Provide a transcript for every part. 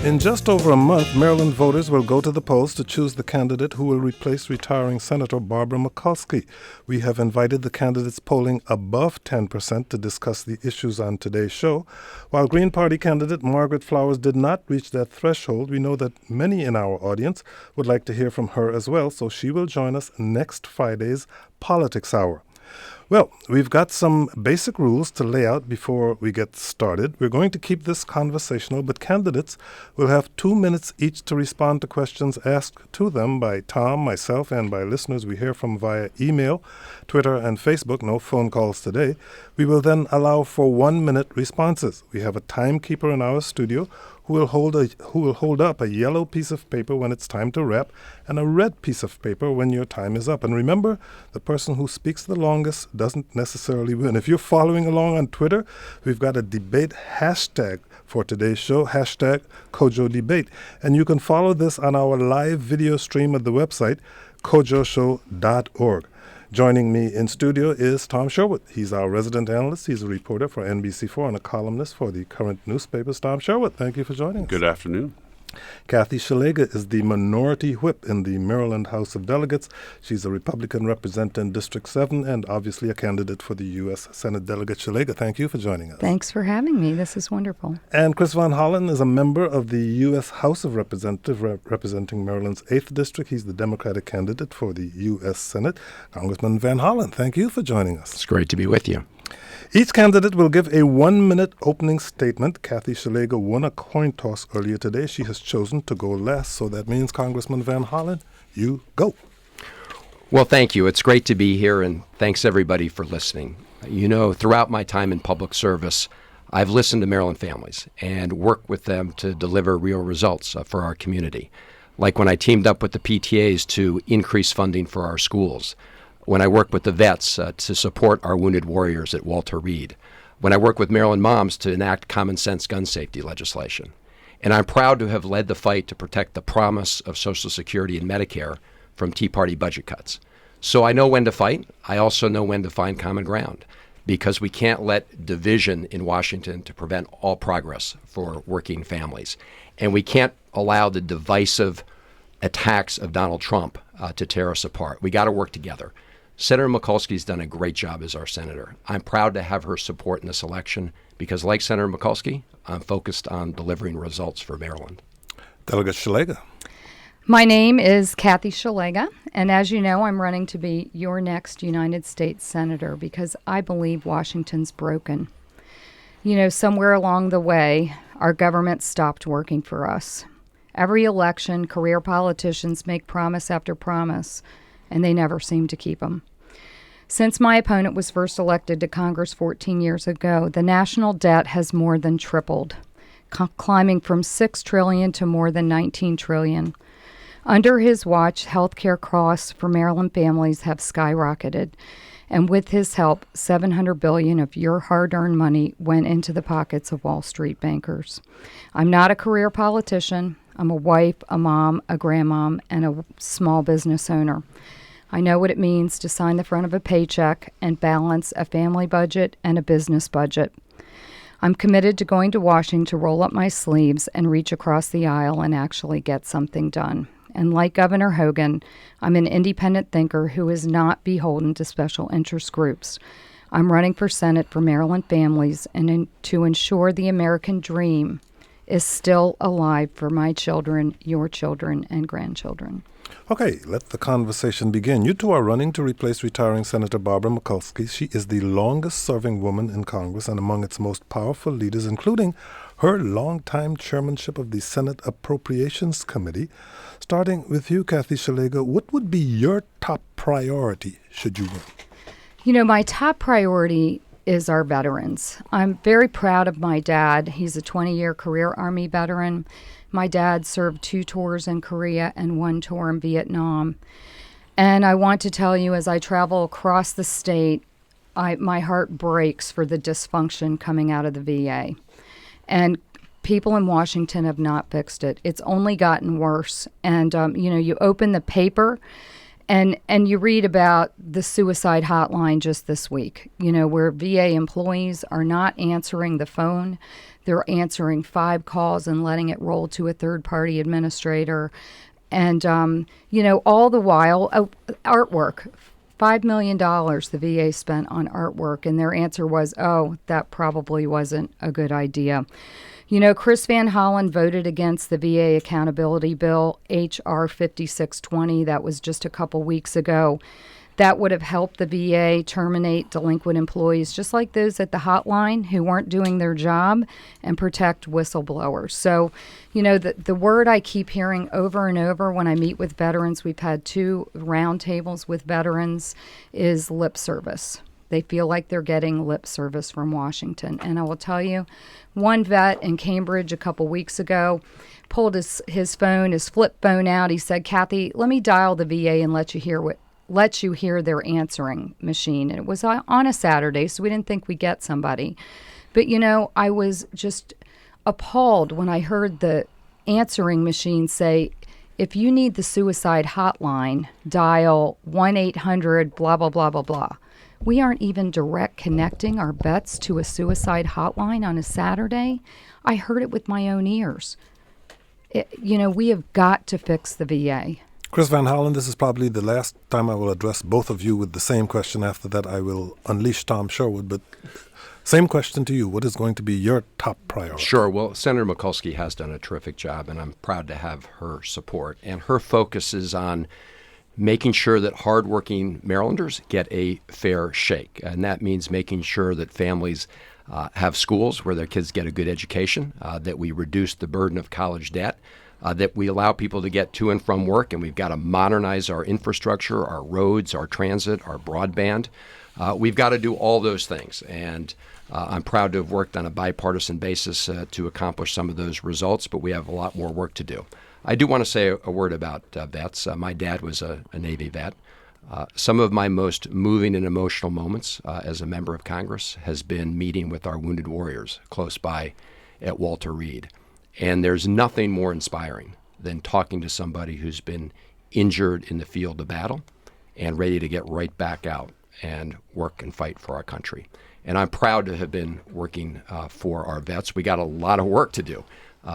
In just over a month, Maryland voters will go to the polls to choose the candidate who will replace retiring Senator Barbara Mikulski. We have invited the candidates polling above 10% to discuss the issues on today's show. While Green Party candidate Margaret Flowers did not reach that threshold, we know that many in our audience would like to hear from her as well, so she will join us next Friday's Politics Hour. Well, we've got some basic rules to lay out before we get started. We're going to keep this conversational, but candidates will have 2 minutes each to respond to questions asked to them by Tom, myself, and by listeners we hear from via email, Twitter, and Facebook. No phone calls today. We will then allow for 1-minute responses. We have a timekeeper in our studio who will hold up a yellow piece of paper when it's time to wrap and a red piece of paper when your time is up. And remember, the person who speaks the longest doesn't necessarily win. If you're following along on Twitter, we've got a debate hashtag for today's show, hashtag Kojo Debate. And you can follow this on our live video stream at the website, kojoshow.org. Joining me in studio is Tom Sherwood. He's our resident analyst. He's a reporter for NBC4 and a columnist for the current newspapers. Tom Sherwood, thank you for joining us. Good afternoon. Kathy Szeliga is the minority whip in the Maryland House of Delegates. She's a Republican representing District 7 and obviously a candidate for the U.S. Senate Delegate. Szeliga, thank you for joining us. Thanks for having me. This is wonderful. And Chris Van Hollen is a member of the U.S. House of Representatives representing Maryland's 8th District. He's the Democratic candidate for the U.S. Senate. Congressman Van Hollen, thank you for joining us. It's great to be with you. Each candidate will give a 1-minute opening statement. Kathy Szeliga won a coin toss earlier today. She has chosen to go last, so that means, Congressman Van Hollen, you go. Well, thank you. It's great to be here, and thanks, everybody, for listening. You know, throughout my time in public service, I've listened to Maryland families and worked with them to deliver real results for our community. Like when I teamed up with the PTAs to increase funding for our schools, when I work with the vets to support our wounded warriors at Walter Reed, when I work with Maryland moms to enact common sense gun safety legislation. And I'm proud to have led the fight to protect the promise of Social Security and Medicare from Tea Party budget cuts. So I know when to fight. I also know when to find common ground, because we can't let division in Washington to prevent all progress for working families. And we can't allow the divisive attacks of Donald Trump to tear us apart. We got to work together. Senator Mikulski's done a great job as our senator. I'm proud to have her support in this election because, like Senator Mikulski, I'm focused on delivering results for Maryland. Delegate Szeliga. My name is Kathy Szeliga, and as you know, I'm running to be your next United States Senator because I believe Washington's broken. You know, somewhere along the way, our government stopped working for us. Every election, career politicians make promise after promise, and they never seem to keep them. Since my opponent was first elected to Congress 14 years ago, the national debt has more than tripled, climbing from $6 trillion to more than $19 trillion. Under his watch, health care costs for Maryland families have skyrocketed, and with his help, $700 billion of your hard-earned money went into the pockets of Wall Street bankers. I'm not a career politician. I'm a wife, a mom, a grandmom, and a small business owner. I know what it means to sign the front of a paycheck and balance a family budget and a business budget. I'm committed to going to Washington to roll up my sleeves and reach across the aisle and actually get something done. And like Governor Hogan, I'm an independent thinker who is not beholden to special interest groups. I'm running for Senate for Maryland families and to ensure the American dream is still alive for my children, your children, and grandchildren. Okay, let the conversation begin. You two are running to replace retiring Senator Barbara Mikulski. She is the longest-serving woman in Congress and among its most powerful leaders, including her longtime chairmanship of the Senate Appropriations Committee. Starting with you, Kathy Szeliga, what would be your top priority should you win? You know, my top priority is our veterans. I'm very proud of my dad. He's a 20-year career Army veteran. My dad served 2 tours in Korea and 1 tour in Vietnam. And I want to tell you, as I travel across the state, my heart breaks for the dysfunction coming out of the VA. And people in Washington have not fixed it. It's only gotten worse. And, you open the paper And you read about the suicide hotline just this week, where VA employees are not answering the phone. They're answering 5 calls and letting it roll to a third-party administrator. And, all the while, artwork. $5 million the VA spent on artwork, and their answer was, that probably wasn't a good idea. Chris Van Hollen voted against the VA accountability bill, H.R. 5620. That was just a couple weeks ago. That would have helped the VA terminate delinquent employees, just like those at the hotline who weren't doing their job, and protect whistleblowers. So, the word I keep hearing over and over when I meet with veterans, we've had 2 roundtables with veterans, is lip service. They feel like they're getting lip service from Washington. And I will tell you, one vet in Cambridge a couple weeks ago pulled his flip phone out. He said, "Kathy, let me dial the VA and let you hear their answering machine." And it was on a Saturday, so we didn't think we'd get somebody. But, I was just appalled when I heard the answering machine say, "If you need the suicide hotline, dial 1-800 blah, blah, blah, blah, blah." We aren't even direct connecting our vets to a suicide hotline on a Saturday. I heard it with my own ears. We have got to fix the VA. Chris Van Hollen, this is probably the last time I will address both of you with the same question. After that, I will unleash Tom Sherwood. But same question to you. What is going to be your top priority? Sure. Well, Senator Mikulski has done a terrific job, and I'm proud to have her support. And her focus is on making sure that hardworking Marylanders get a fair shake. And that means making sure that families have schools where their kids get a good education, that we reduce the burden of college debt, that we allow people to get to and from work, and we've got to modernize our infrastructure, our roads, our transit, our broadband. We've got to do all those things. And I'm proud to have worked on a bipartisan basis to accomplish some of those results, but we have a lot more work to do. I do want to say a word about vets. My dad was a Navy vet. Some of my most moving and emotional moments as a member of Congress has been meeting with our wounded warriors close by at Walter Reed. And there's nothing more inspiring than talking to somebody who's been injured in the field of battle and ready to get right back out and work and fight for our country. And I'm proud to have been working for our vets. We got a lot of work to do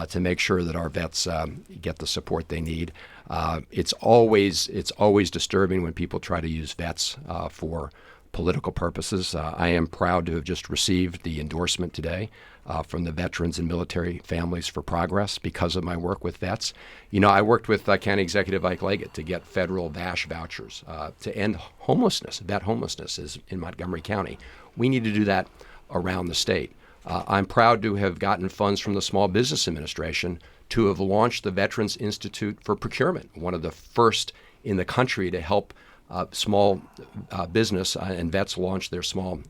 to make sure that our vets get the support they need. It's always disturbing when people try to use vets for political purposes. I am proud to have just received the endorsement today from the Veterans and Military Families for Progress because of my work with vets. I worked with County Executive Ike Leggett to get federal VASH vouchers to end homelessness. Vet homelessness is in Montgomery County. We need to do that around the state. I'm proud to have gotten funds from the Small Business Administration to have launched the Veterans Institute for Procurement, one of the first in the country to help small business and vets launch their small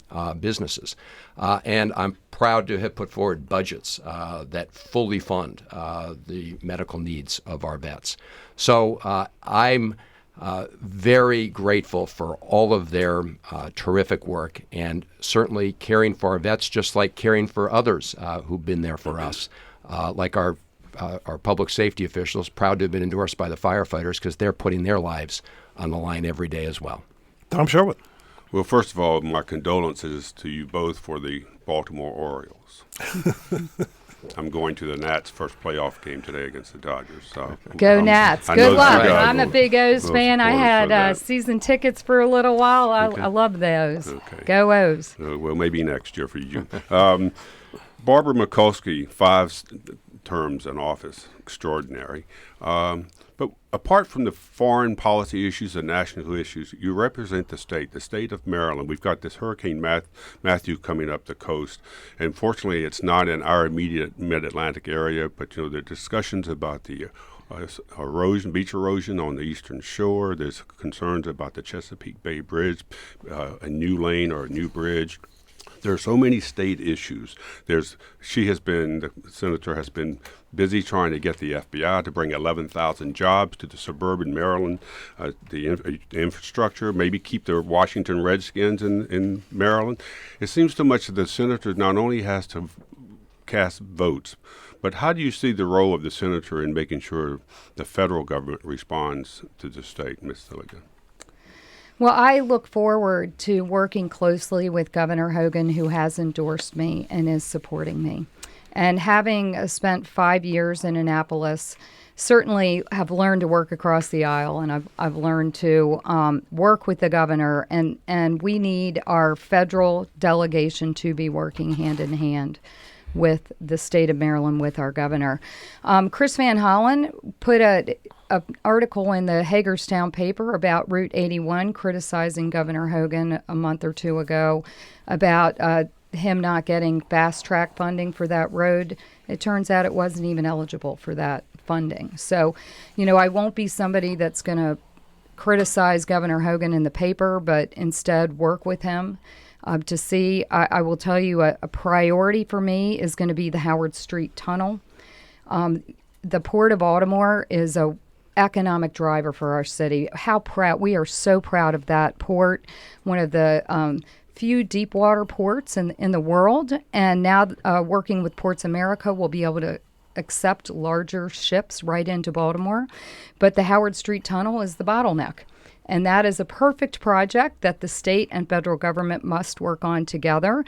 businesses. And I'm proud to have put forward budgets that fully fund the medical needs of our vets. So I'm very grateful for all of their terrific work, and certainly caring for our vets just like caring for others who've been there for us, like our public safety officials, proud to have been endorsed by the firefighters because they're putting their lives on the line every day as well. Tom Sherwood. Well, first of all, my condolences to you both for the Baltimore Orioles. I'm going to the Nats' first playoff game today against the Dodgers. So Go Nats. Good luck. I'm a big O's fan. I had season tickets for a little while. I love those. Okay. Go O's. Well, maybe next year for you. Barbara Mikulski, 5 terms in office, extraordinary. But apart from the foreign policy issues and national issues, you represent the state of Maryland. We've got this Hurricane Matthew coming up the coast. And fortunately, it's not in our immediate mid-Atlantic area, but there are discussions about the beach erosion on the eastern shore. There's concerns about the Chesapeake Bay Bridge, a new lane or a new bridge. There are so many state issues. The senator has been busy trying to get the FBI to bring 11,000 jobs to the suburban Maryland, the infrastructure, maybe keep the Washington Redskins in Maryland. It seems to much that the senator not only has to cast votes, but how do you see the role of the senator in making sure the federal government responds to the state, Ms. Szeliga? Well, I look forward to working closely with Governor Hogan, who has endorsed me and is supporting me. And having spent 5 years in Annapolis, certainly have learned to work across the aisle, and I've learned to work with the governor, and we need our federal delegation to be working hand in hand with the state of Maryland, with our governor. Chris Van Hollen put an article in the Hagerstown paper about Route 81, criticizing Governor Hogan a month or two ago about him not getting fast track funding for that road. It turns out it wasn't even eligible for that funding. So, I won't be somebody that's going to criticize Governor Hogan in the paper, but instead work with him to see. I will tell you a priority for me is going to be the Howard Street Tunnel. The Port of Baltimore is a economic driver for our city. We are so proud of that port, one of the few deep water ports in the world. And now working with Ports America, we'll be able to accept larger ships right into Baltimore. But the Howard Street Tunnel is the bottleneck. And that is a perfect project that the state and federal government must work on together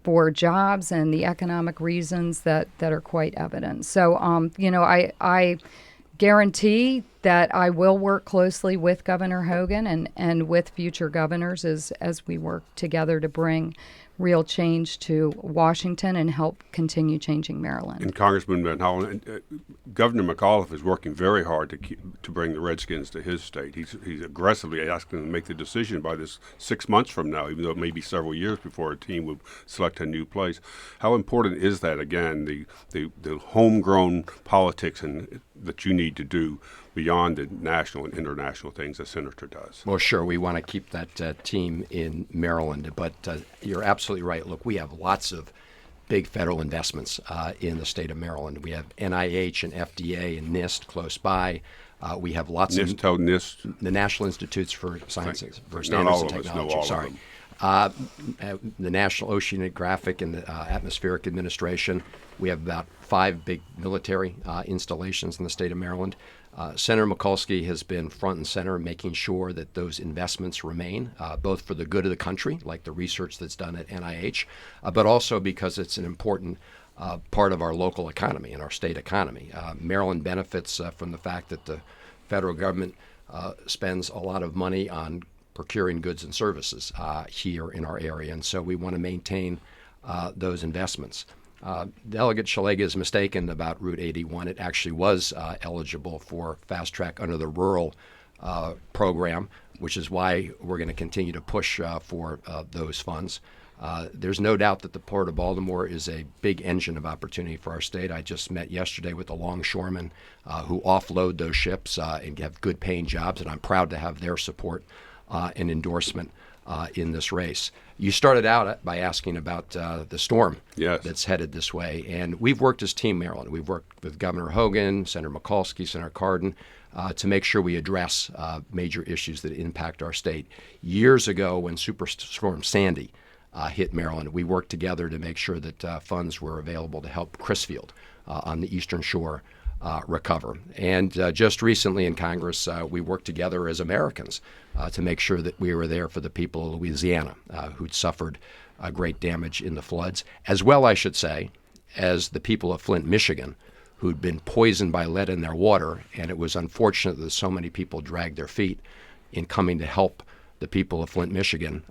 for jobs and the economic reasons that are quite evident. So, I guarantee that I will work closely with Governor Hogan and with future governors as we work together to bring real change to Washington and help continue changing Maryland. And Congressman Van Hollen, Governor McAuliffe is working very hard to bring the Redskins to his state. He's aggressively asking them to make the decision by this 6 months from now, even though it may be several years before a team will select a new place. How important is that, again, the homegrown politics that you need to do beyond the national and international things a senator does? Well, sure. We want to keep that team in Maryland, but you're absolutely right. Look, we have lots of big federal investments in the state of Maryland. We have NIH and FDA and NIST close by. We have lots of NIST, the National Institutes for Sciences, for Not all Standards and of us know Technology. all Sorry. of them. The National Oceanographic and Atmospheric Administration. We have about 5 big military installations in the state of Maryland. Senator Mikulski has been front and center making sure that those investments remain, both for the good of the country, like the research that's done at NIH, but also because it's an important part of our local economy and our state economy. Maryland benefits from the fact that the federal government spends a lot of money on procuring goods and services here in our area, and so we want to maintain those investments. Delegate Szeliga is mistaken about Route 81. It actually was eligible for fast track under the rural program, which is why we're going to continue to push for those funds. There's no doubt that the Port of Baltimore is a big engine of opportunity for our state. I just met yesterday with the longshoremen who offload those ships and have good paying jobs, and I'm proud to have their support and endorsement in this race. You started out by asking about the storm that's headed this way, and we've worked as Team Maryland. We've worked with Governor Hogan, Senator Mikulski, Senator Cardin to make sure we address major issues that impact our state. Years ago, when Superstorm Sandy hit Maryland, we worked together to make sure that funds were available to help Crisfield on the Eastern Shore recover. And just recently in Congress, we worked together as Americans to make sure that we were there for the people of Louisiana who'd suffered great damage in the floods, as well, I should say, as the people of Flint, Michigan, who'd been poisoned by lead in their water. And it was unfortunate that so many people dragged their feet in coming to help the people of Flint, Michigan.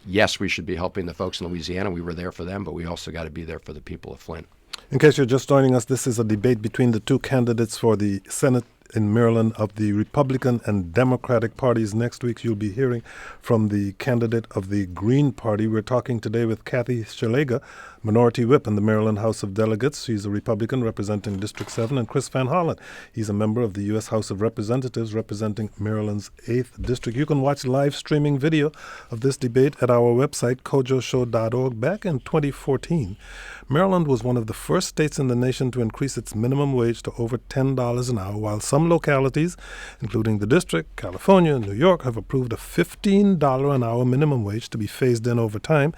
Yes, we should be helping the folks in Louisiana. We were there for them, but we also got to be there for the people of Flint. In case you're just joining us, this is a debate between the two candidates for the Senate in Maryland of the Republican and Democratic parties. Next week, you'll be hearing from the candidate of the Green Party. We're talking today with Kathy Szeliga, Minority Whip in the Maryland House of Delegates. She's a Republican representing District 7, and Chris Van Hollen. He's a member of the U.S. House of Representatives representing Maryland's 8th District. You can watch live streaming video of this debate at our website, kojoshow.org. Back in 2014, Maryland was one of the first states in the nation to increase its minimum wage to over $10 an hour, while some localities, including the District, California, and New York, have approved a $15 an hour minimum wage to be phased in over time.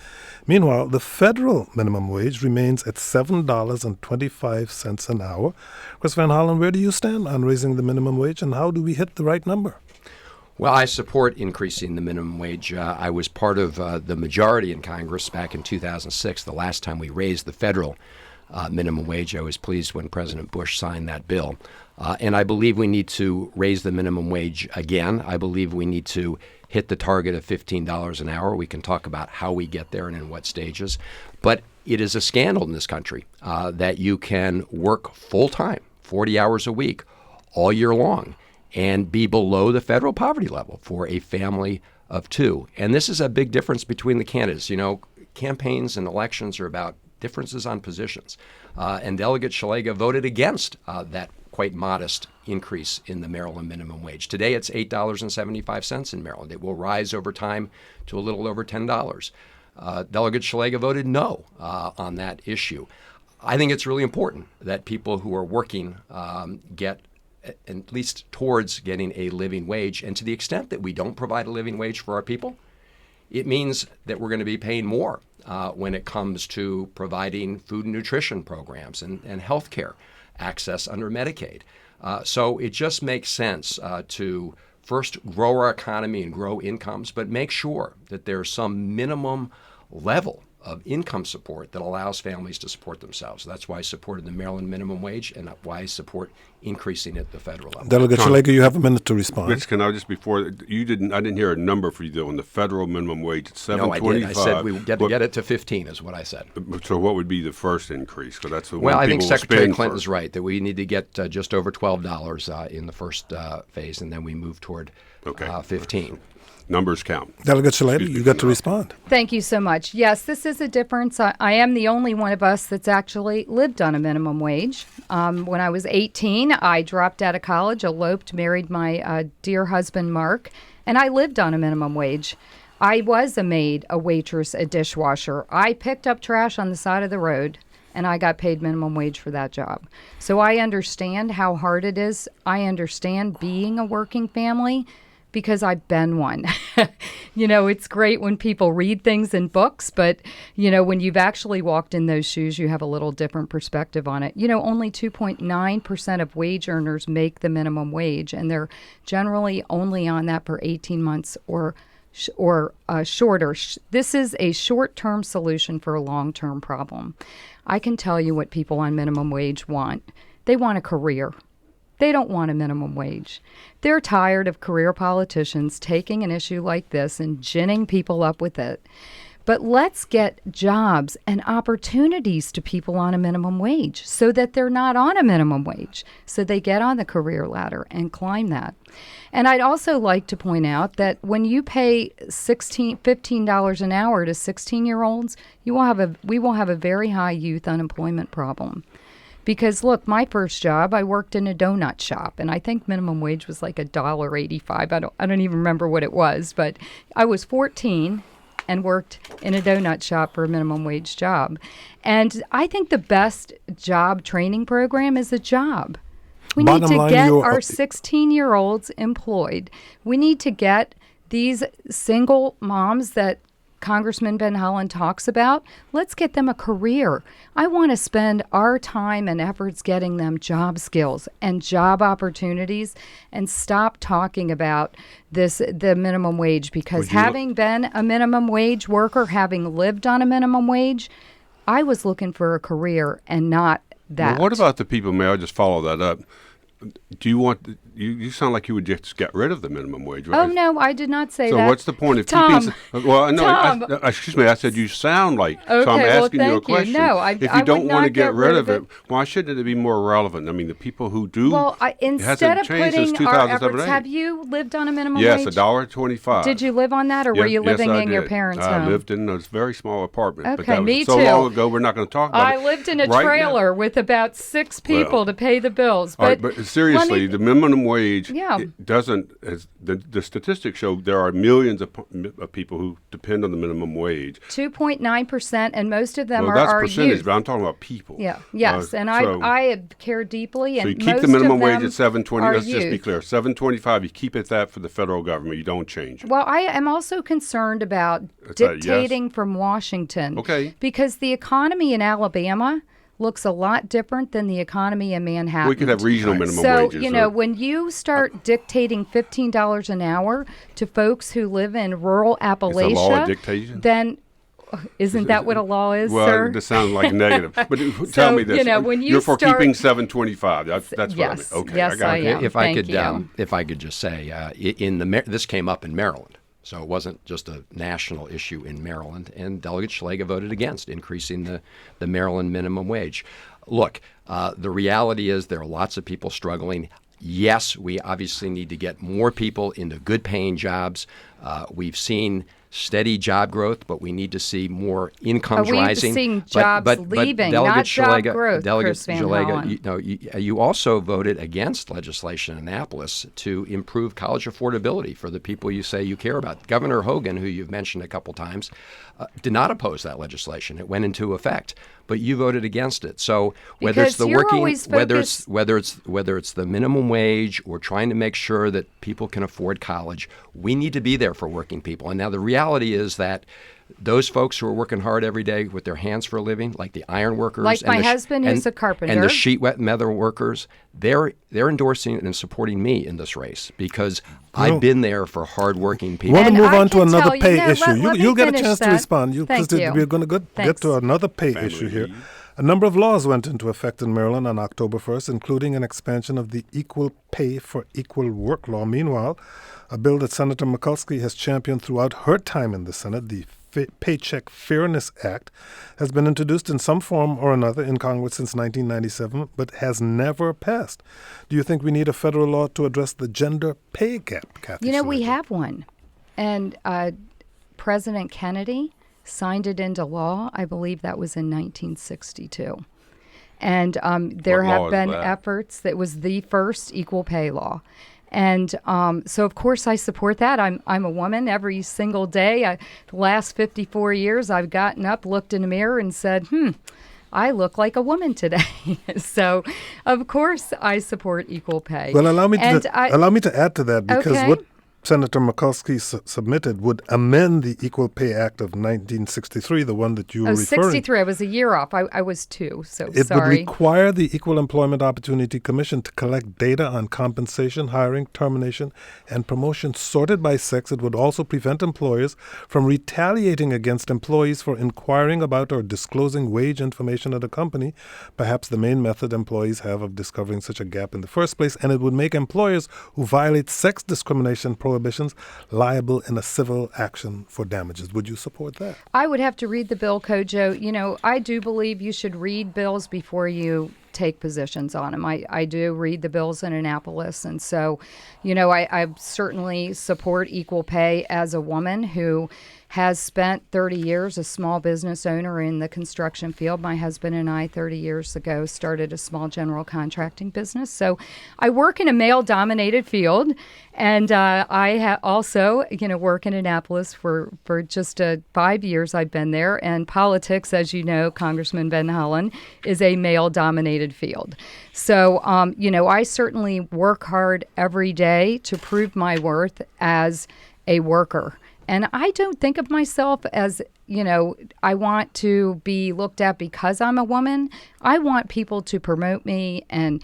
Meanwhile, the federal minimum wage remains at $7.25 an hour. Chris Van Hollen, where do you stand on raising the minimum wage, and how do we hit the right number? Well, I support increasing the minimum wage. I was part of the majority in Congress back in 2006, the last time we raised the federal minimum wage. I was pleased when President Bush signed that bill. And I believe we need to raise the minimum wage again. I believe we need to hit the target of $15 an hour. We can talk about how we get there and in what stages. But it is a scandal in this country that you can work full-time, 40 hours a week, all year long, and be below the federal poverty level for a family of two. And this is a big difference between the candidates. You know, campaigns and elections are about differences on positions. And Delegate Szeliga voted against that quite modest increase in the Maryland minimum wage. Today it's $8.75 in Maryland. It will rise over time to a little over $10. Delegate Szeliga voted no on that issue. I think it's really important that people who are working get at least towards getting a living wage. And to the extent that we don't provide a living wage for our people, it means that we're going to be paying more when it comes to providing food and nutrition programs and health care access under Medicaid. So it just makes sense to first grow our economy and grow incomes, but make sure that there's some minimum level of income support that allows families to support themselves. That's why I supported the Maryland minimum wage and why I support increasing it at the federal level. Delegate Szeliga, you have a minute to respond. Rich, can I just before I didn't hear a number for you though on the federal minimum wage. It's $7.25. No, I did. I said we get to get it to 15 is what I said. So what would be the first increase? Because that's the well, one I think people will Secretary spend Clinton's first. right that we need to get just over $12 in the first phase, and then we move toward 15. Numbers count. Delegate Szeliga, you got to respond. Thank you so much. Yes, this is a difference. I am the only one of us that's actually lived on a minimum wage. When I was 18, I dropped out of college, eloped, married my dear husband, Mark, and I lived on a minimum wage. I was a maid, a waitress, a dishwasher. I picked up trash on the side of the road, and I got paid minimum wage for that job. So I understand how hard it is. I understand being a working family, because I've been one. You know, it's great when people read things in books, but, you know, when you've actually walked in those shoes, you have a little different perspective on it. You know, only 2.9% of wage earners make the minimum wage, and they're generally only on that for 18 months or shorter. This is a short-term solution for a long-term problem. I can tell you what people on minimum wage want. They want a career. They don't want a minimum wage. They're tired of career politicians taking an issue like this and ginning people up with it. But let's get jobs and opportunities to people on a minimum wage so that they're not on a minimum wage, so they get on the career ladder and climb that. And I'd also like to point out that when you pay $15 an hour to 16-year-olds, we will have a very high youth unemployment problem. Because, look, my first job, I worked in a donut shop, and I think minimum wage was like $1.85. I don't even remember what it was, but I was 14 and worked in a donut shop for a minimum wage job. And I think the best job training program is a job. We need to get our 16-year-olds employed. We need to get these single moms that Congressman Ben Hollen talks about, let's get them a career. I want to spend our time and efforts getting them job skills and job opportunities and stop talking about the minimum wage, because having been a minimum wage worker, having lived on a minimum wage, I was looking for a career and not that. Well, what about the people, may I just follow that up? Do you want, you sound like you would just get rid of the minimum wage, right? Oh, no, I did not say that. So what's the point of Tom, keeping, well, no, Tom. excuse me, I said you sound like, okay, so I'm asking you a thank question. No, if I you don't would want to not get rid of it, it, why shouldn't it be more relevant? I mean, the people who do, well, instead of putting our efforts, 2007-8. have you lived on a minimum yes, wage? $1.25. Did you live on that, or were you living in your parents' home? I lived in a very small apartment. Okay, but that was me so too. long ago, we're not going to talk about it. I lived in a Right trailer with about 6 people to pay the bills. All right, but seriously, the minimum wage it doesn't, as the statistics show, there are millions of people who depend on the minimum wage. 2.9%, and most of them well, are that's our percentage, youth. but I'm talking about people. Yeah, yes, and I care deeply. So and you keep the most minimum of wage them at $7.20. are Let's just be youth. clear: $7.25. You keep it that for the federal government. You don't change it. Well, I am also concerned about Is that a yes? dictating from Washington. Okay. Because the economy in Alabama, looks a lot different than the economy in Manhattan. We could have regional minimum so, wages. So, when you start dictating $15 an hour to folks who live in rural Appalachia, it's a law of dictation? Then isn't that what a law is, well, sir? This sounds like negative. But tell me this. When you're for keeping $7.25. That's what yes, I mean. Okay, yes, I got I it. am. If I could just say, this came up in Maryland. So it wasn't just a national issue in Maryland, and Delegate Szeliga voted against increasing the Maryland minimum wage. Look, the reality is there are lots of people struggling. Yes, we obviously need to get more people into good-paying jobs. We've seen steady job growth, but we need to see more incomes rising. We're seeing jobs leaving, not job growth, Delegate Chris Van Szeliga, Hollen. you also voted against legislation in Annapolis to improve college affordability for the people you say you care about. Governor Hogan, who you've mentioned a couple times, did not oppose that legislation. It went into effect, but you voted against it. So whether it's the whether it's the minimum wage or trying to make sure that people can afford college, we need to be there for working people. And now the reality is that those folks who are working hard every day with their hands for a living, like the iron workers, like my husband who's a carpenter, and the sheet wet metal workers, they're endorsing and supporting me in this race because I've been there for hardworking people. I want to move on to can another tell you- pay no, issue. let me You'll get a finish chance to that. respond. Thank you. We're going to get to another pay issue here. A number of laws went into effect in Maryland on October 1st, including an expansion of the Equal Pay for Equal Work law. Meanwhile, a bill that Senator Mikulski has championed throughout her time in the Senate, the Paycheck Fairness Act, has been introduced in some form or another in Congress since 1997, but has never passed. Do you think we need a federal law to address the gender pay gap, Kathy? we Szeliga? have one. And President Kennedy signed it into law. I believe that was in 1962. And there What law have is been that? efforts. That was the first equal pay law. And so, of course, I support that. I'm a woman every single day. The last 54 years, I've gotten up, looked in the mirror, and said, I look like a woman today. So, of course, I support equal pay. Well, allow me to add to that, because Okay. what Senator Mikulski submitted would amend the Equal Pay Act of 1963, the one that you were referring to. 63. I was a year off. I was 2, so It sorry. would require the Equal Employment Opportunity Commission to collect data on compensation, hiring, termination, and promotion sorted by sex. It would also prevent employers from retaliating against employees for inquiring about or disclosing wage information at a company, perhaps the main method employees have of discovering such a gap in the first place. And it would make employers who violate sex discrimination prohibitions liable in a civil action for damages. Would you support that? I would have to read the bill, Kojo. I do believe you should read bills before you take positions on them. I do read the bills in Annapolis. And so, I certainly support equal pay as a woman who has spent 30 years a small business owner in the construction field. My husband and I, 30 years ago, started a small general contracting business. So I work in a male-dominated field, and I also, work in Annapolis for just 5 years I've been there. And politics, as you know, Congressman Van Hollen, is a male-dominated field. So, I certainly work hard every day to prove my worth as a worker. And I don't think of myself as, I want to be looked at because I'm a woman. I want people to promote me and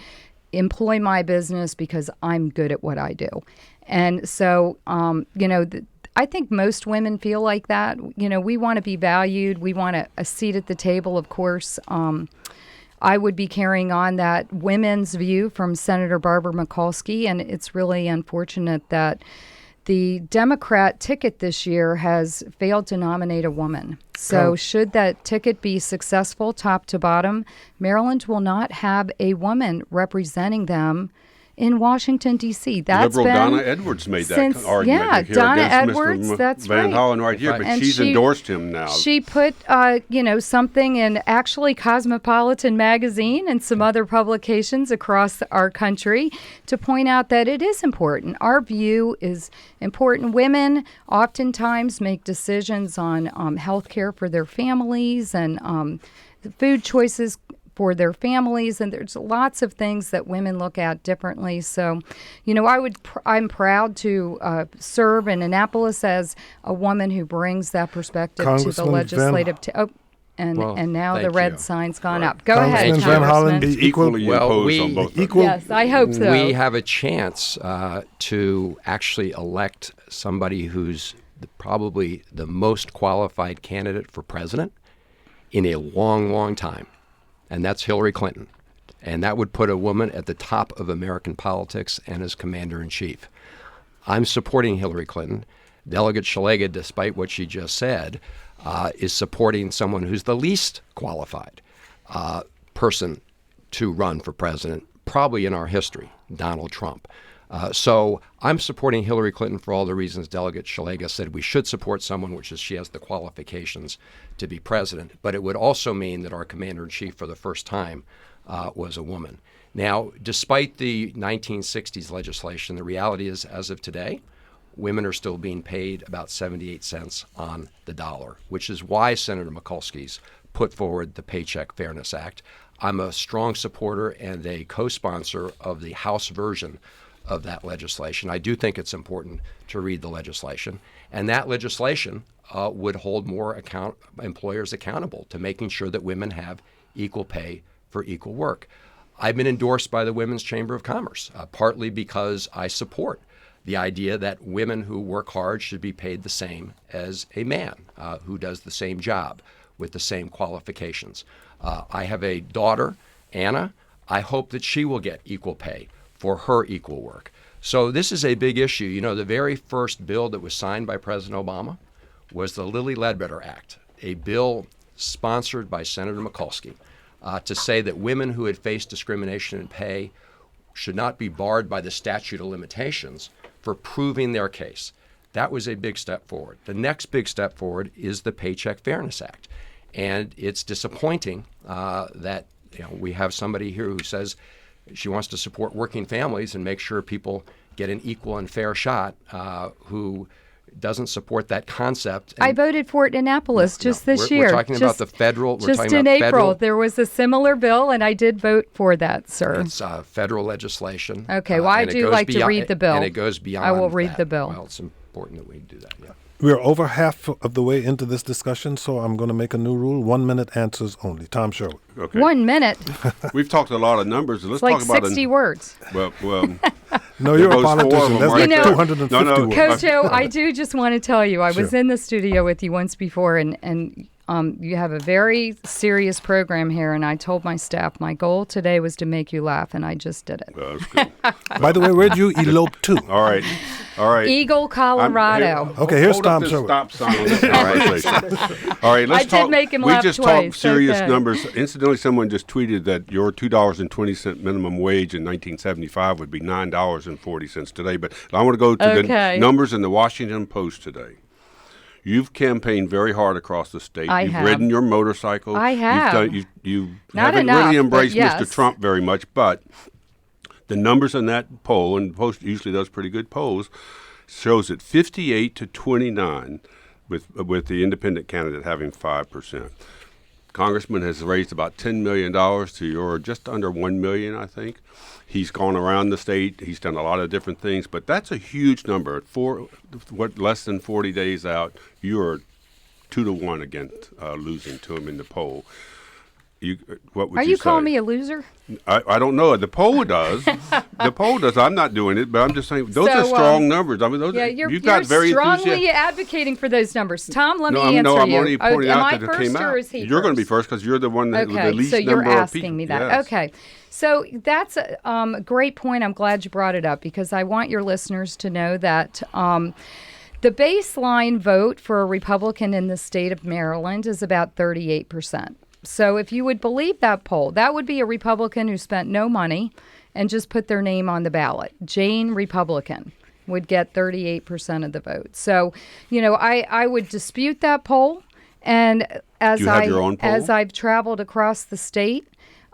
employ my business because I'm good at what I do. And so, I think most women feel like that. We want to be valued. We want a seat at the table, of course. I would be carrying on that women's view from Senator Barbara Mikulski, and it's really unfortunate that the Democrat ticket this year has failed to nominate a woman. So should that ticket be successful top to bottom, Maryland will not have a woman representing them in Washington, D.C. That's Liberal been Donna Edwards made that argument yeah, here Donna against Edwards, Mr. that's Van right. Hollen right here, but And she's she- endorsed him now. She put, something in actually Cosmopolitan magazine and some other publications across our country to point out that it is important. Our view is important. Women oftentimes make decisions on health care for their families and food choices for their families, and there's lots of things that women look at differently. So, I'm proud to serve in Annapolis as a woman who brings that perspective to the Congressman legislative. And Well, and now the thank red you. sign's gone Right. up. Go ahead, Congressman Van Hollen, Congressman. It's equally Well, imposed we- on both. Equal. Yes, I hope so. We have a chance to actually elect somebody who's probably the most qualified candidate for president in a long, long time, and that's Hillary Clinton. And that would put a woman at the top of American politics and as commander-in-chief. I'm supporting Hillary Clinton. Delegate Szeliga, despite what she just said, is supporting someone who's the least qualified person to run for president, probably in our history, Donald Trump. So I'm supporting Hillary Clinton for all the reasons Delegate Szeliga said we should support someone, which is she has the qualifications to be president. But it would also mean that our commander-in-chief for the first time was a woman. Now, despite the 1960s legislation, the reality is, as of today, women are still being paid about 78 cents on the dollar, which is why Senator Mikulski's put forward the Paycheck Fairness Act. I'm a strong supporter and a co-sponsor of the House version of that legislation. I do think it's important to read the legislation, and that legislation would hold more employers accountable to making sure that women have equal pay for equal work. I've been endorsed by the Women's Chamber of Commerce, partly because I support the idea that women who work hard should be paid the same as a man who does the same job with the same qualifications. I have a daughter, Anna. I hope that she will get equal pay for her equal work. So this is a big issue. You know, the very first bill that was signed by President Obama was the Lilly Ledbetter Act, a bill sponsored by Senator Mikulski to say that women who had faced discrimination in pay should not be barred by the statute of limitations for proving their case. That was a big step forward. The next big step forward is the Paycheck Fairness Act. And it's disappointing that we have somebody here who says she wants to support working families and make sure people get an equal and fair shot who doesn't support that concept. I voted for it in Annapolis this year. We're talking about the federal. We're Just talking in about April, federal, there was a similar bill, and I did vote for that, sir. It's federal legislation. Okay, well, I and it do goes like to read the bill. And it goes beyond I will read that. the bill. Well, it's important that we do that, yeah. We're over half of the way into this discussion, so I'm going to make a new rule: 1 minute answers only. Tom Sherwood. Okay. 1 minute. We've talked a lot of numbers. Let's It's like talk about 60 words. Well, No, you're a Those 4 of politician. them That's right like there. 250 No, no. words. Kojo, I do just want to tell you, I was Sure. in the studio with you once before, and you have a very serious program here, and I told my staff my goal today was to make you laugh, and I just did it. that's good. By the way, where'd you elope to? All right. Eagle, Colorado. Okay, here's hold up Tom this Sherwood. stop sign on this conversation. All right, let's I did talk. make him we laugh just twice. talked serious Okay. numbers. Incidentally, someone just tweeted that your $2.20 minimum wage in 1975 would be $9.40 today. But I want to go to Okay. the numbers in the Washington Post today. You've campaigned very hard across the state. I You've have. ridden your motorcycle. I have. You Not haven't enough, really but embraced yes. Mr. Trump very much, but the numbers in that poll, and the Post usually does pretty good polls, shows it 58 to 29 with the independent candidate having 5%. Congressman has raised about $10 million to your just under $1 million, I think. He's gone around the state. He's done a lot of different things, but that's a huge number. Less than 40 days out, you are 2-1 against losing to him in the poll. What would Are you you say? calling me a loser? I don't know. The poll does. The poll does. I'm not doing it, but I'm just saying those are So, strong numbers. I mean, those. Yeah, you're got very strongly enthusiastic. advocating for those numbers. Tom, let me I'm answer you. only pointing am out I that it first came or out. is he You're going to be first? first because you're the one that with the Okay, least so you're number of asking people. me that. Yes. Okay. So that's a great point. I'm glad you brought it up because I want your listeners to know that the baseline vote for a Republican in the state of Maryland is about 38%. So if you would believe that poll, that would be a Republican who spent no money and just put their name on the ballot. Jane Republican would get 38% of the vote. So, I would dispute that poll. And as Do you have your own poll? as I've traveled across the state,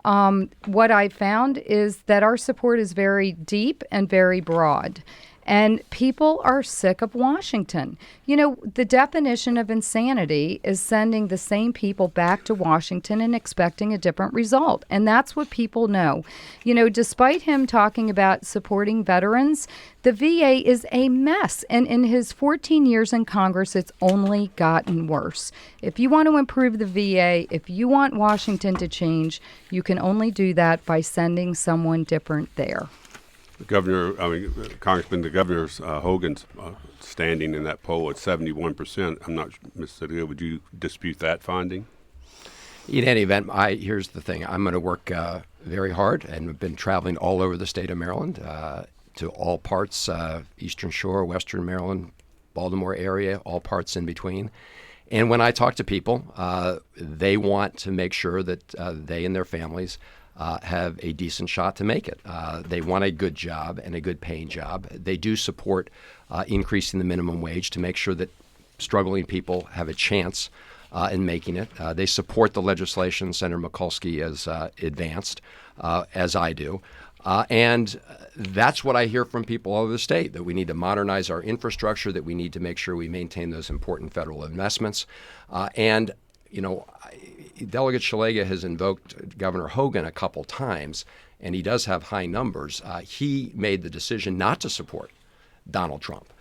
what I found is that our support is very deep and very broad. And people are sick of Washington. You know, the definition of insanity is sending the same people back to Washington and expecting a different result. And that's what people know. You know, despite him talking about supporting veterans, the VA is a mess. And in his 14 years in Congress, it's only gotten worse. If you want to improve the VA, if you want Washington to change, you can only do that by sending someone different there. Congressman, the governor's Hogan's standing in that poll at 71%. I'm not, Ms. Szeliga, would you dispute that finding? In any event, here's the thing. I'm going to work very hard, and have been traveling all over the state of Maryland to all parts, Eastern Shore, Western Maryland, Baltimore area, all parts in between. And when I talk to people, they want to make sure that they and their families have a decent shot to make it. They want a good job and a good paying job. They do support increasing the minimum wage to make sure that struggling people have a chance in making it. They support the legislation Senator Mikulski has advanced, as I do. And that's what I hear from people all over the state, that we need to modernize our infrastructure, that we need to make sure we maintain those important federal investments. And, you know, Delegate Szeliga has invoked Governor Hogan a couple times, and he does have high numbers. He made the decision not to support Donald Trump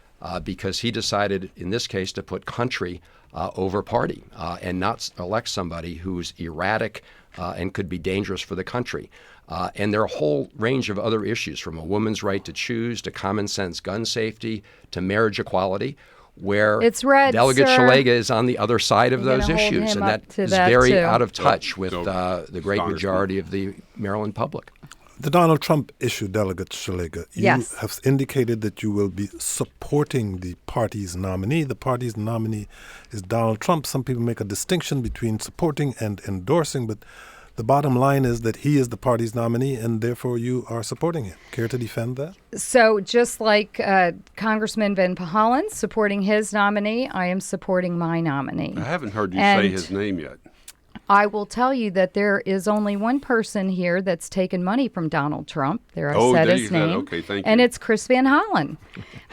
because he decided, in this case, to put country over party and not elect somebody who's erratic and could be dangerous for the country. And there are a whole range of other issues, from a woman's right to choose to common sense gun safety to marriage equality, where it's red, Delegate sir. Szeliga is on the other side of those issues, and that is very out of touch with the great majority of the Maryland public. The Donald Trump issue, Delegate Szeliga, you have indicated that you will be supporting the party's nominee. The party's nominee is Donald Trump. Some people make a distinction between supporting and endorsing, but the bottom line is that he is the party's nominee, and therefore you are supporting him. Care to defend that? So just like Congressman Ben Hollen supporting his nominee, I am supporting my nominee. I haven't heard you say his name yet. I will tell you that there is only one person here that's taken money from Donald Trump. There I said his name. Okay, thank you. And it's Chris Van Hollen.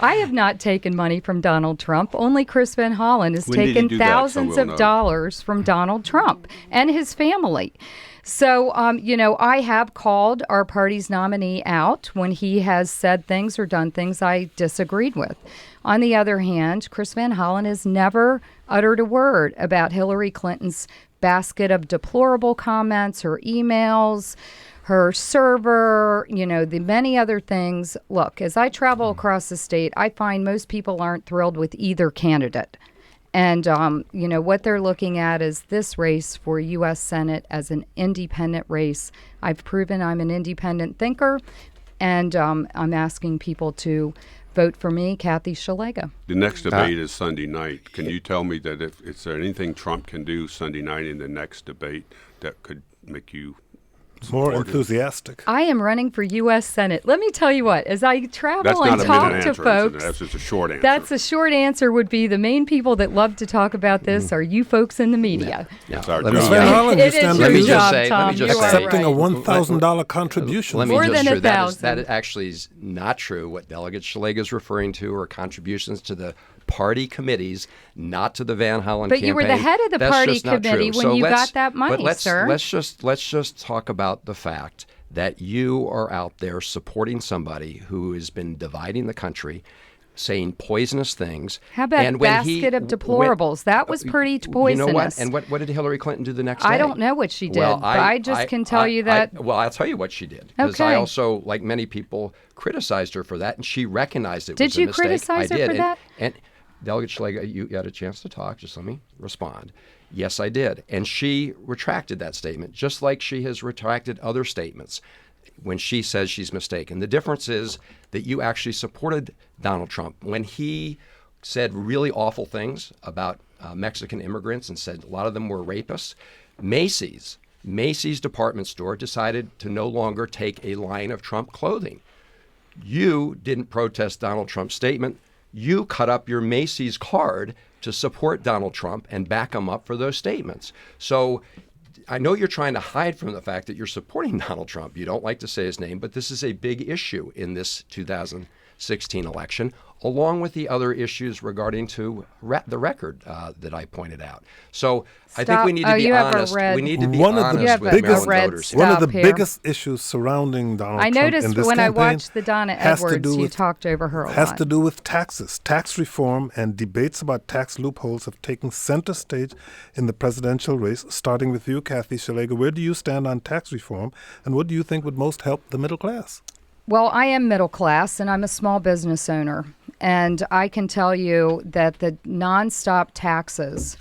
I have not taken money from Donald Trump. Only Chris Van Hollen has taken thousands of dollars from Donald Trump and his family. So, you know, I have called our party's nominee out when he has said things or done things I disagreed with. On the other hand, Chris Van Hollen has never uttered a word about Hillary Clinton's basket of deplorable comments, her emails, her server, you know, the many other things. Look, as I travel across the state, I find most people aren't thrilled with either candidate. And, you know, what they're looking at is this race for U.S. Senate as an independent race. I've proven I'm an independent thinker, and I'm asking people to vote for me, Kathy Szeliga. The next debate is Sunday night. Can you tell me that if is there anything Trump can do Sunday night in the next debate that could make you more enthusiastic? I am running for U.S. Senate. Let me tell you what, as I travel and talk to folks, that's just a short answer. That's a short answer would be the main people that love to talk about this are you folks in the media. That's our Ms. job. Van Hollen, you stand Let me up just say, accepting a $1,000 contribution. Let me More just than sure $1,000. that actually is not true. What Delegate Szeliga is referring to are contributions to the party committees, not to the Van Hollen But campaign. you were the head of the That's party just not committee true. when So you let's- got that money, but let's, sir. Let's just talk about the fact that you are out there supporting somebody who has been dividing the country, saying poisonous things. How about and when basket of deplorables? That was pretty poisonous. You know what? And what did Hillary Clinton do the next day? I don't know what she did, Well, but I just can tell you that. Well, I'll tell you what she did. Because I Okay. also, like many people, criticized her for that, and she recognized it Did was a you mistake. criticize I her did. for that? And Delegate Szeliga, you got a chance to talk. Just let me respond. Yes, I did. And she retracted that statement, just like she has retracted other statements when she says she's mistaken. The difference is that you actually supported Donald Trump when he said really awful things about Mexican immigrants and said a lot of them were rapists. Macy's department store decided to no longer take a line of Trump clothing. You didn't protest Donald Trump's statement. You cut up your Macy's card to support Donald Trump and back him up for those statements. So I know you're trying to hide from the fact that you're supporting Donald Trump. You don't like to say his name, but this is a big issue in this 2016 election, along with the other issues regarding to the record that I pointed out. So I think we need to be honest. We need to be honest with Maryland voters. One of the biggest issues surrounding Donald Trump in this campaign, I noticed when I watched the Donna Edwards, you talked over her a lot. Has to do with taxes. Tax reform and debates about tax loopholes have taken center stage in the presidential race. Starting with you, Kathy Szeliga, where do you stand on tax reform, and what do you think would most help the middle class? Well, I am middle class, and I'm a small business owner. And I can tell you that the nonstop taxes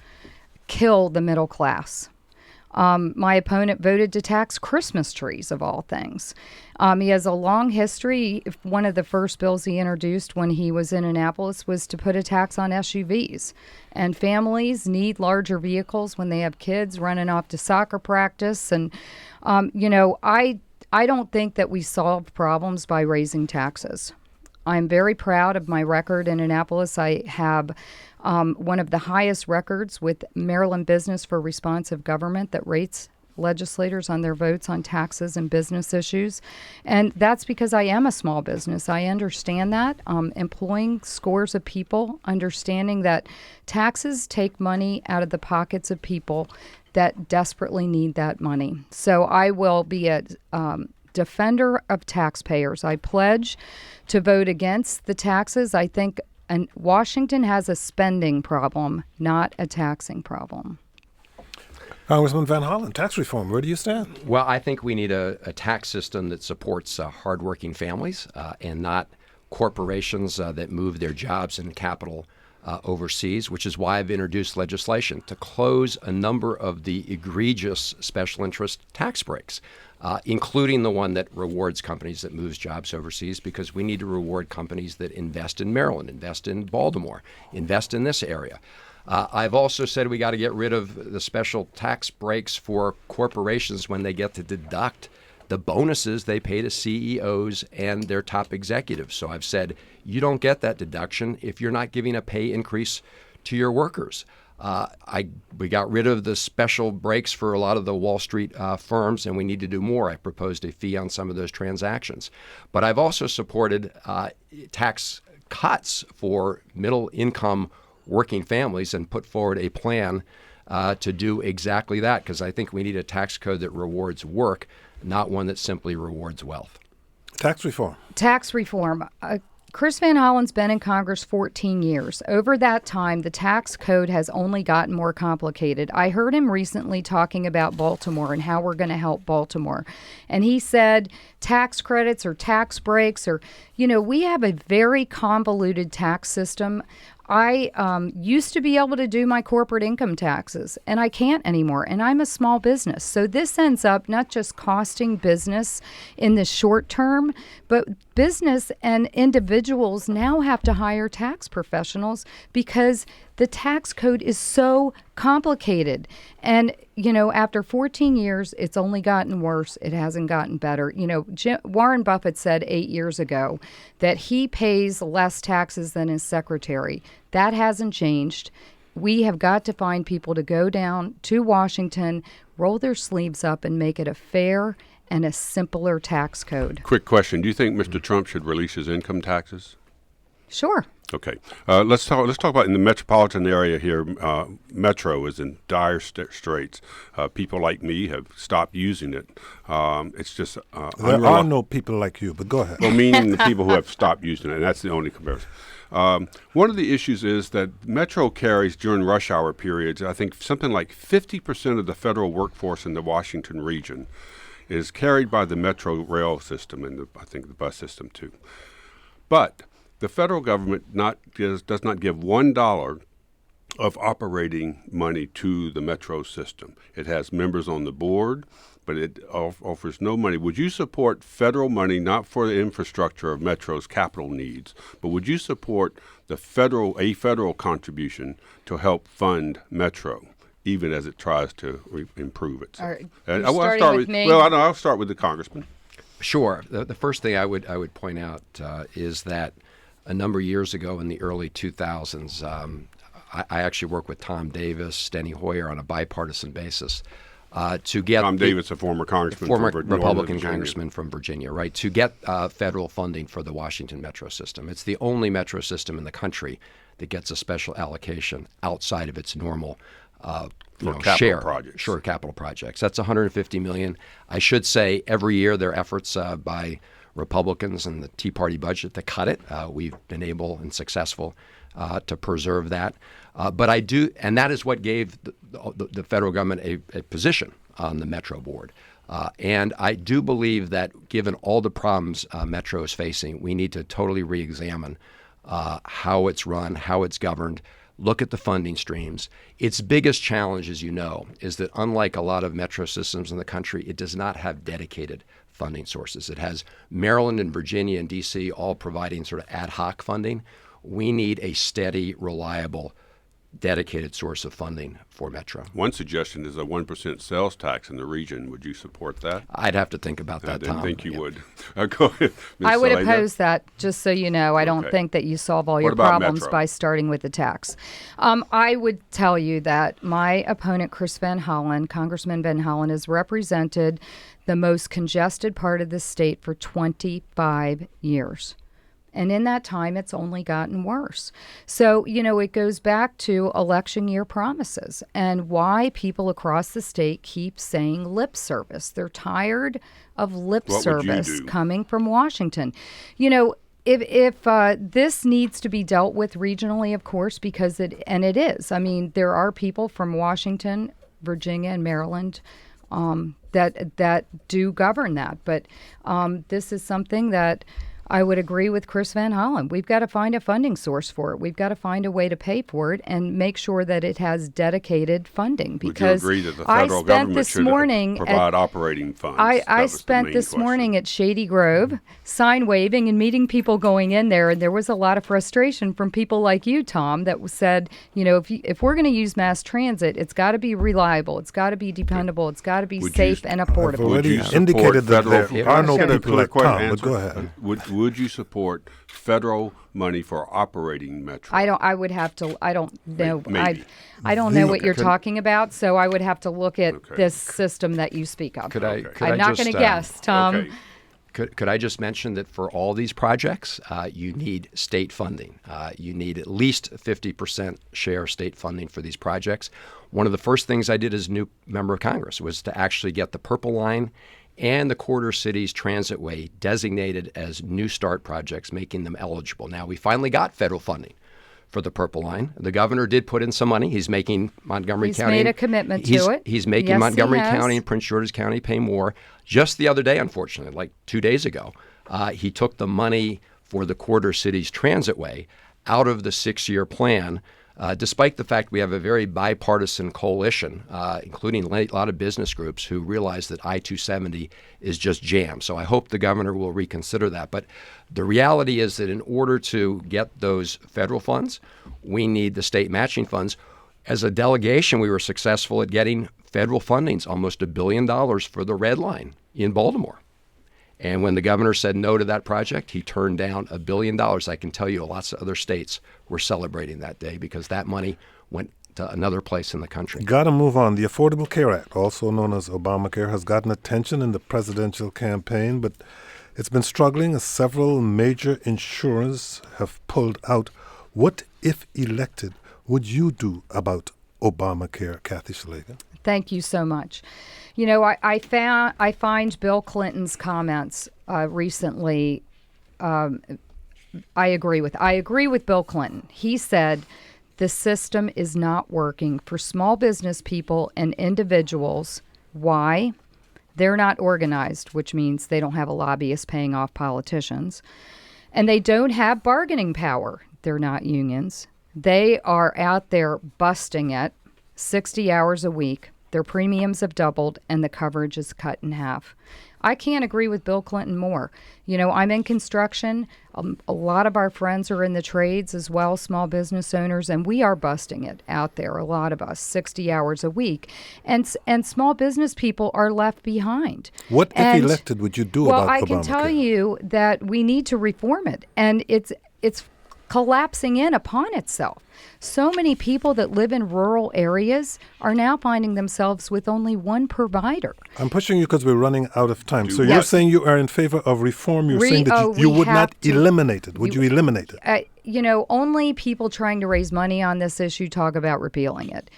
kill the middle class. My opponent voted to tax Christmas trees, of all things. He has a long history. One of the first bills he introduced when he was in Annapolis was to put a tax on SUVs. And families need larger vehicles when they have kids running off to soccer practice. And, I don't think that we solve problems by raising taxes. I'm very proud of my record in Annapolis. I have one of the highest records with Maryland Business for Responsive Government that rates legislators on their votes on taxes and business issues. And that's because I am a small business. I understand that. Employing scores of people, understanding that taxes take money out of the pockets of people that desperately need that money. So I will be a defender of taxpayers. I pledge to vote against the taxes. I think Washington has a spending problem, not a taxing problem. Congressman Van Hollen, tax reform, where do you stand? Well, I think we need a tax system that supports hardworking families and not corporations that move their jobs and capital overseas, which is why I've introduced legislation to close a number of the egregious special interest tax breaks, including the one that rewards companies that moves jobs overseas, because we need to reward companies that invest in Maryland, invest in Baltimore, invest in this area. I've also said we got to get rid of the special tax breaks for corporations when they get to deduct the bonuses they pay to CEOs and their top executives. So I've said you don't get that deduction if you're not giving a pay increase to your workers. We got rid of the special breaks for a lot of the Wall Street firms, and we need to do more. I proposed a fee on some of those transactions. But I've also supported tax cuts for middle-income working families and put forward a plan to do exactly that, because I think we need a tax code that rewards work, not one that simply rewards wealth. Tax reform. Tax reform. Chris Van Hollen's been in Congress 14 years. Over that time, the tax code has only gotten more complicated. I heard him recently talking about Baltimore and how we're going to help Baltimore. And he said tax credits or tax breaks we have a very convoluted tax system. I used to be able to do my corporate income taxes, and I can't anymore, and I'm a small business. So this ends up not just costing business in the short term, but business and individuals now have to hire tax professionals because the tax code is so complicated. And, after 14 years, it's only gotten worse. It hasn't gotten better. Warren Buffett said 8 years ago that he pays less taxes than his secretary. That hasn't changed. We have got to find people to go down to Washington, roll their sleeves up, and make it a fair and a simpler tax code. Quick question. Do you think Mr. Trump should release his income taxes? Sure. Okay. Let's talk about in the metropolitan area here. Metro is in dire straits. People like me have stopped using it. It's just there are no people like you, but go ahead. Well, meaning the people who have stopped using it, and that's the only comparison. One of the issues is that Metro carries during rush hour periods, I think something like 50% of the federal workforce in the Washington region is carried by the Metro rail system and I think the bus system too. But the federal government does not give $1 of operating money to the Metro system. It has members on the board, but it offers no money. Would you support federal money, not for the infrastructure of Metro's capital needs, but would you support a federal contribution to help fund Metro, even as it tries to improve itself? I'll start with me. Well, I'll start with the congressman. Sure. The first thing I would point out is that a number of years ago in the early 2000s, I actually worked with Tom Davis, Steny Hoyer on a bipartisan basis to get Tom Davis, a former congressman, former from Northern Republican Virginia. congressman from Virginia, right, to get federal funding for the Washington metro system. It's the only metro system in the country that gets a special allocation outside of its normal capital share. projects. Sure, capital projects. That's $150 million. I should say every year there are efforts by Republicans and the Tea Party budget to cut it. We've been able and successful to preserve that. But I do, and that is what gave the federal government a position on the Metro Board. And I do believe that given all the problems Metro is facing, we need to totally re-examine how it's run, how it's governed, look at the funding streams. Its biggest challenge, as you know, is that unlike a lot of metro systems in the country, it does not have dedicated funding sources. It has Maryland and Virginia and D.C. all providing sort of ad hoc funding. We need a steady, reliable, dedicated source of funding for Metro. One suggestion is a 1% sales tax in the region. Would you support that? I'd have to think about that, I didn't Tom. think you Yeah. would. Go ahead, Ms. I would Szeliga. oppose that, just so you know. I don't Okay. think that you solve all What your about problems Metro? by starting with the tax. I would tell you that my opponent, Chris Van Hollen, Congressman Van Hollen, has represented the most congested part of the state for 25 years. And in that time, it's only gotten worse. So, it goes back to election year promises and why people across the state keep saying lip service. They're tired of lip What would you service do? coming from Washington. If this needs to be dealt with regionally, of course, because it is. I mean, there are people from Washington, Virginia, and Maryland that do govern that. But this is something that I would agree with Chris Van Hollen. We've got to find a funding source for it. We've got to find a way to pay for it and make sure that it has dedicated funding. Because Would you agree that the I federal spent government this should morning provide operating funds? I That was the spent main this question. morning at Shady Grove, sign waving and meeting people going in there, and there was a lot of frustration from people like you, Tom, that said, if we're going to use mass transit, it's got to be reliable, it's got to be dependable, it's got to be Would safe you- and I've affordable. already you support indicated that federal- there are no Can I people like quick Tom, but answer? go ahead. Would you support federal money for operating Metro? I don't know. Maybe. I don't know what Okay. you're talking about, so I would have to look at Okay. this system that you speak of. Could I? Okay. Could I'm I not just, going to guess, Tom. Okay. Could I just mention that for all these projects, you need state funding. You need at least 50% share state funding for these projects. One of the first things I did as a new member of Congress was to actually get the Purple Line and the Quarter Cities Transitway designated as New Start projects, making them eligible. Now, we finally got federal funding for the Purple Line. The governor did put in some money. He's making Montgomery He's County. made a commitment to he's- it. He's making Yes, he Montgomery has. County and Prince George's County pay more. Just the other day, unfortunately, like 2 days ago, he took the money for the Quarter Cities Transitway out of the 6-year plan, despite the fact we have a very bipartisan coalition, including a lot of business groups who realize that I-270 is just jammed. So I hope the governor will reconsider that. But the reality is that in order to get those federal funds, we need the state matching funds. As a delegation, we were successful at getting federal fundings, almost $1 billion for the Red Line in Baltimore. And when the governor said no to that project, he turned down $1 billion. I can tell you lots of other states were celebrating that day because that money went to another place in the country. Got to move on. The Affordable Care Act, also known as Obamacare, has gotten attention in the presidential campaign, but it's been struggling as several major insurers have pulled out. What, if elected, would you do about Obamacare, Kathy Szeliga? Thank you so much. I find Bill Clinton's comments recently. I agree with Bill Clinton. He said the system is not working for small business people and individuals. Why? They're not organized, which means they don't have a lobbyist paying off politicians, and they don't have bargaining power. They're not unions. They are out there busting it 60 hours a week. Their premiums have doubled, and the coverage is cut in half. I can't agree with Bill Clinton more. I'm in construction. A lot of our friends are in the trades as well, small business owners, and we are busting it out there, a lot of us, 60 hours a week. And small business people are left behind. What, if And- elected, would you do well, about I Obamacare? can tell you that we need to reform it, and it's collapsing in upon itself. So many people that live in rural areas are now finding themselves with only one provider. I'm pushing you because we're running out of time. So you're saying you are in favor of reform. You're saying that you would not eliminate it. Would you eliminate it? Only people trying to raise money on this issue talk about repealing it.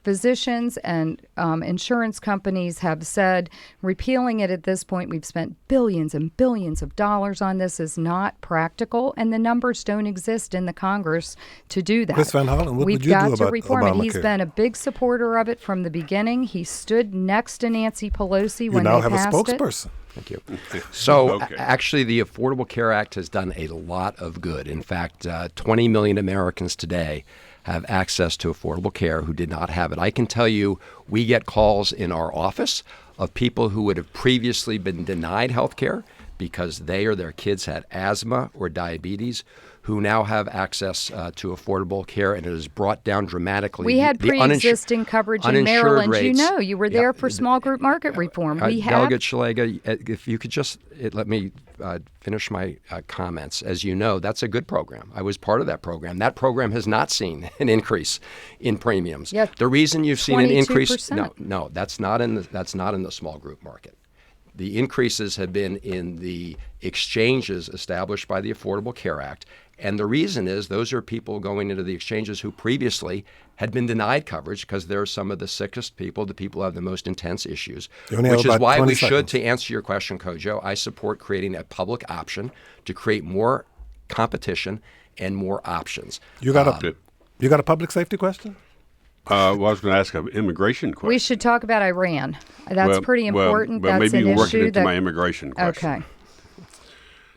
Physicians and insurance companies have said repealing it at this point, we've spent billions and billions of dollars on this, is not practical, and the numbers don't exist in the Congress to do that. Chris Van Hollen, what would you do We've got about to reform it. He's Obamacare? been a big supporter of it from the beginning. He stood next to Nancy Pelosi when they passed it. You now have a spokesperson. Thank you. So Okay. actually, the Affordable Care Act has done a lot of good. In fact, 20 million Americans today have access to affordable care who did not have it. I can tell you, we get calls in our office of people who would have previously been denied health care because they or their kids had asthma or diabetes, who now have access to affordable care, and it has brought down dramatically. We had pre-existing coverage in Maryland. Rates. You were there for small group market reform. We had Delegate Szeliga, if you could just let me finish my comments. As you know, that's a good program. I was part of that program. That program has not seen an increase in premiums. Yeah, the reason you've seen an increase, 22%. no, that's not in the small group market. The increases have been in the exchanges established by the Affordable Care Act. And the reason is those are people going into the exchanges who previously had been denied coverage because they're some of the sickest people, the people who have the most intense issues, which is why we should, to answer your question, Kojo, I support creating a public option to create more competition and more options. You got a public safety question? I was going to ask an immigration question. We should talk about Iran. That's pretty important. Well, That's maybe you an can work it issue into my immigration question. Okay.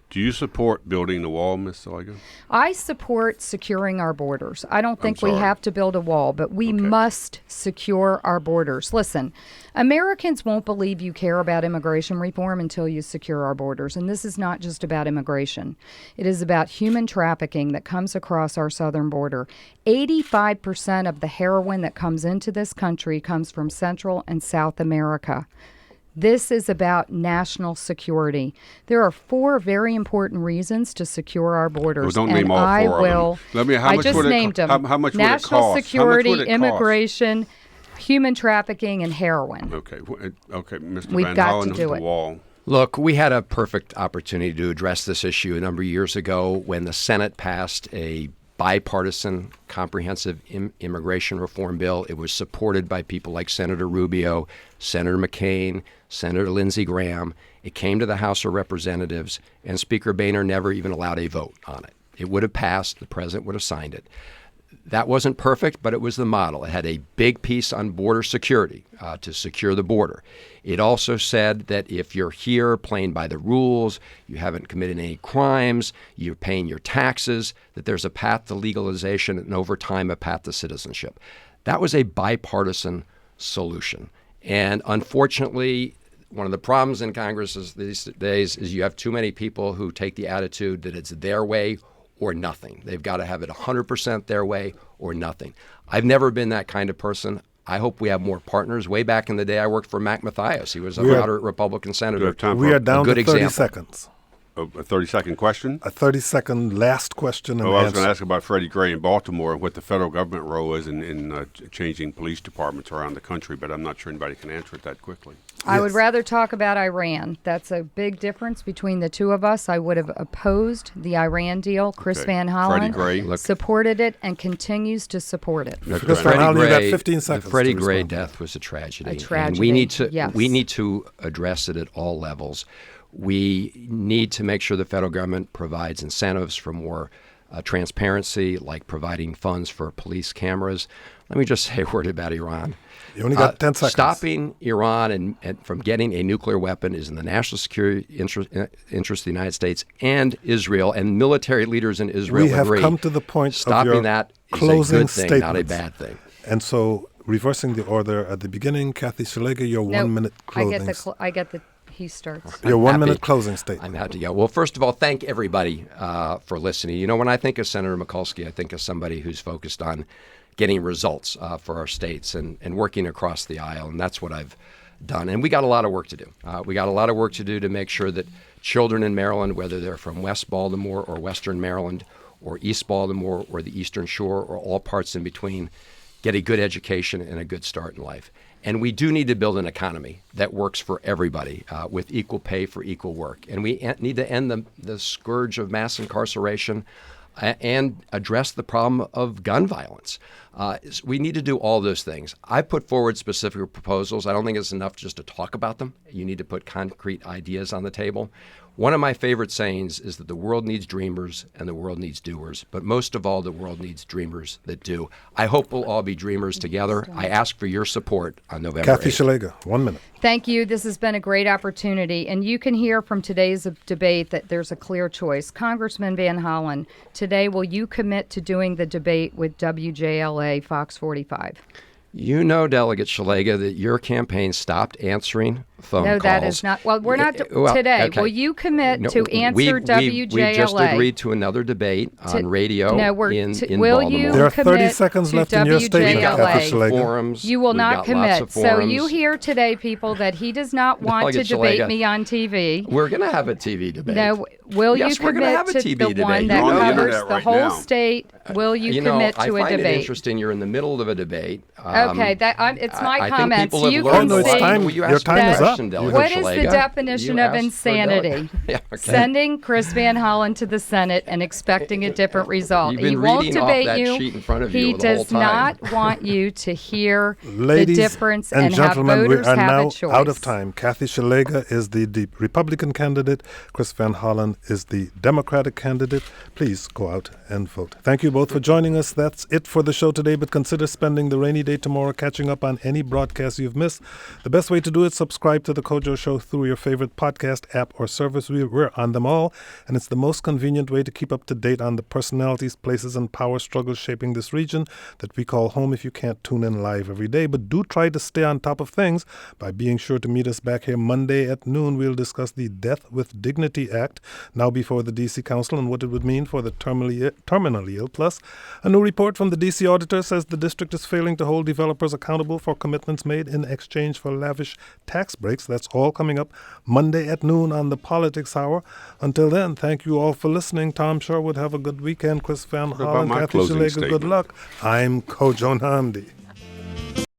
Do you support building the wall, Ms. Szeliga? I support securing our borders. I don't think we sorry. have to build a wall, but we must secure our borders. Listen, Americans won't believe you care about immigration reform until you secure our borders. And this is not just about immigration. It is about human trafficking that comes across our southern border. 85% of the heroin that comes into this country comes from Central and South America. This is about national security. There are 4 very important reasons to secure our borders. Well, don't name all 4 of them. I just named them. How much National would it cost? security, How much would it cost? immigration, human trafficking, and heroin. Okay, Mr. We've Van got Hollen to with do the it. wall. Look, we had a perfect opportunity to address this issue a number of years ago when the Senate passed a bipartisan comprehensive immigration reform bill. It was supported by people like Senator Rubio, Senator McCain, Senator Lindsey Graham. It came to the House of Representatives, and Speaker Boehner never even allowed a vote on it. It would have passed. The president would have signed it. That wasn't perfect, but it was the model. It had a big piece on border security to secure the border. It also said that if you're here playing by the rules, you haven't committed any crimes, you're paying your taxes, that there's a path to legalization and over time a path to citizenship. That was a bipartisan solution. And unfortunately, one of the problems in Congress these days is you have too many people who take the attitude that it's their way or nothing. They've got to have it 100% their way or nothing. I've never been that kind of person. I hope we have more partners. Way back in the day, I worked for Mac Mathias. He was a moderate Republican senator. We are down to 30 example. seconds. A 30-second question? A 30-second last question and I was answer. going to ask about Freddie Gray in Baltimore and what the federal government role is in changing police departments around the country, but I'm not sure anybody can answer it that quickly. I would rather talk about Iran. That's a big difference between the two of us. I would have opposed the Iran deal. Chris Van Hollen supported it and continues to support it. Chris Van Hollen, you got 15 seconds. The Freddie to Gray respond. death was a tragedy. A tragedy, And we need to yes. we need to address it at all levels. We need to make sure the federal government provides incentives for more transparency, like providing funds for police cameras. Let me just say a word about Iran. You only got 10 seconds. Stopping Iran and from getting a nuclear weapon is in the national security interest of the United States and Israel, and military leaders in Israel We have agree. come to the point Stopping of your that is closing a good thing, not a statements. bad thing. And so, reversing the order at the beginning, Kathy Szeliga, your 1 minute closing. He starts. Your 1 minute happy. closing statement. I'm happy to go. Well, first of all, thank everybody for listening. You know, when I think of Senator Mikulski, I think of somebody who's focused on getting results for our states and working across the aisle, and that's what I've done. And we got a lot of work to do. We got a lot of work to do to make sure that children in Maryland, whether they're from West Baltimore or Western Maryland or East Baltimore or the Eastern Shore or all parts in between get a good education and a good start in life. And we do need to build an economy that works for everybody with equal pay for equal work. And we need to end the scourge of mass incarceration and address the problem of gun violence. We need to do all those things. I put forward specific proposals. I don't think it's enough just to talk about them. You need to put concrete ideas on the table. One of my favorite sayings is that the world needs dreamers and the world needs doers, but most of all, the world needs dreamers that do. I hope we'll all be dreamers together. I ask for your support on November 8th. Kathy Szeliga, 1 minute. Thank you. This has been a great opportunity. And you can hear from today's debate that there's a clear choice. Congressman Van Hollen, today will you commit to doing the debate with WJLA Fox 45? You know, Delegate Szeliga, that your campaign stopped answering phone calls. No, that is not. Well, we're not today. Okay. Will you commit to answer WJLA? We've just agreed to another debate on radio in will Baltimore. You there are 30 commit seconds left in your statement, Kathy Szeliga. Forums. You will We've not got commit. lots of So forums. you hear today, people, that he does not want to Delegate debate Szeliga, me on TV. We're going to have a TV debate. No, will Yes, you we're gonna commit have a to TV the debate. one You're that on the covers internet the right whole now. state? Will you commit I to a find it debate? interesting. You're in the middle of a debate. Okay, it's my I comments. think people have You learned can Oh, no, it's see time. Will you Your ask time me a is up. question, Delegate what is the Szeliga? definition You of asked for a insanity? delegate. Yeah, okay. Sending Chris Van Hollen to the Senate and expecting a different result. You've been He won't reading off debate that you. sheet in front of He you the whole does time. not want you to hear Ladies the difference and and gentlemen, have we voters are have now a choice. out of time. Kathy Szeliga is the Republican candidate. Chris Van Hollen is the Democratic candidate. Please go out and vote. Thank you both for joining us. That's it for the show today, but consider spending the rainy day tomorrow catching up on any broadcast you've missed. The best way to do it, subscribe to The Kojo Show through your favorite podcast app or service. We're on them all, and it's the most convenient way to keep up to date on the personalities, places, and power struggles shaping this region that we call home if you can't tune in live every day. But do try to stay on top of things by being sure to meet us back here Monday at noon. We'll discuss the Death with Dignity Act, now before the D.C. Council, and what it would mean for the terminally ill. Plus, a new report from the D.C. auditor says the district is failing to hold developers accountable for commitments made in exchange for lavish tax breaks. That's all coming up Monday at noon on the Politics Hour. Until then, thank you all for listening. Tom Sherwood, have a good weekend. Chris Van about Hollen, my Kathy closing Szeliga, good statement? luck. I'm Kojo Namdi.